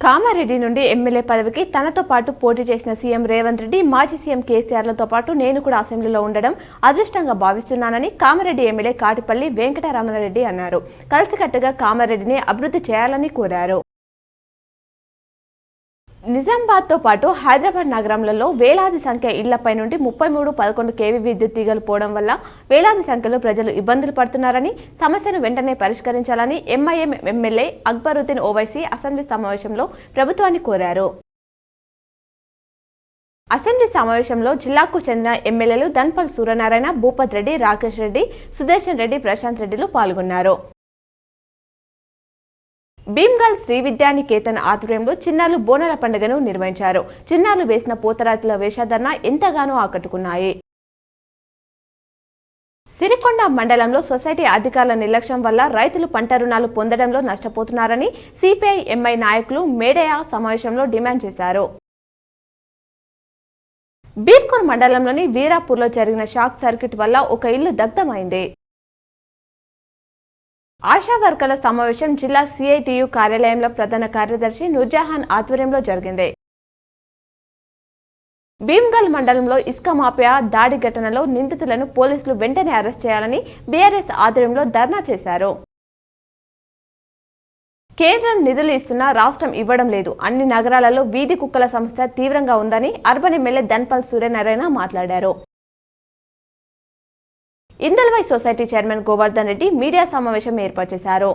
కామారెడ్డి నుండి ఎమ్మెల్యే పదవికి తనతో పాటు పోటీ చేసిన సీఎం రేవంత్ రెడ్డి మాజీ సీఎం కేసీఆర్లతో పాటు నేను కూడా అసెంబ్లీలో ఉండడం అదృష్టంగా భావిస్తున్నానని కామారెడ్డి ఎమ్మెల్యే కాటిపల్లి వెంకటరమణారెడ్డి అన్నారు. కలిసికట్టుగా కామారెడ్డిని అభివృద్ధి చేయాలని కోరారు. నిజామాబాద్తో పాటు హైదరాబాద్ నగరంలో వేలాది సంఖ్య ఇళ్లపై నుండి 33-11 kV విద్యుత్ తీగలు పోవడం వల్ల వేలాది సంఖ్యలో ప్రజలు ఇబ్బందులు పడుతున్నారని, సమస్యను వెంటనే పరిష్కరించాలని MIM MLA Akbaruddin Owaisi assembly సమావేశంలో ప్రభుత్వాన్ని కోరారు. అసెంబ్లీ సమావేశంలో జిల్లాకు చెందిన ఎమ్మెల్యేలు ధన్పల్ సూర్యనారాయణ, భూపత్ రెడ్డి, రాకేష్ రెడ్డి, సుదర్శన్ రెడ్డి, ప్రశాంత్ రెడ్డిలు పాల్గొన్నారు. భీమ్గల్ శ్రీ విద్యానికేతన్ ఆధ్వర్యంలో చిన్నారులు బోనాల పండుగను నిర్వహించారు. చిన్నారులు వేసిన పోతరాజుల వేషధారణ ఎంతగానో ఆకట్టుకున్నాయి. సిరికొండ మండలంలో సొసైటీ అధికారుల నిర్లక్ష్యం వల్ల రైతులు పంట రుణాలు పొందడంలో నష్టపోతున్నారని సిపిఐ ఎంఐ నాయకులు మేడయా సమావేశంలో డిమాండ్ చేశారు. బీర్కూర్ మండలంలోని వీరాపూర్లో జరిగిన షాక్ సర్క్యూట్ వల్ల ఒక ఇల్లు దగ్ధమైంది. ఆశా వర్కర్ల సమావేశం జిల్లా సిఐటియు కార్యాలయంలో ప్రధాన కార్యదర్శి నూర్జహాన్ ఆధ్వర్యంలో జరిగింది. భీమ్గల్ మండలంలో ఇసుక మాఫియా దాడి ఘటనలో నిందితులను పోలీసులు వెంటనే అరెస్ట్ చేయాలని బీఆర్ఎస్ ఆధ్వర్యంలో ధర్నా చేశారు. కేంద్రం నిధులు ఇస్తున్నా రాష్ట్రం ఇవ్వడం లేదు. అన్ని నగరాలలో వీధి కుక్కల సమస్య తీవ్రంగా ఉందని అర్బన్ ఎమ్మెల్యే ధన్పల్ సూర్యనారాయణ మాట్లాడారు. Indalwai society chairman Govardhan Reddy media సమావేశం ఏర్పాటు చేశారు.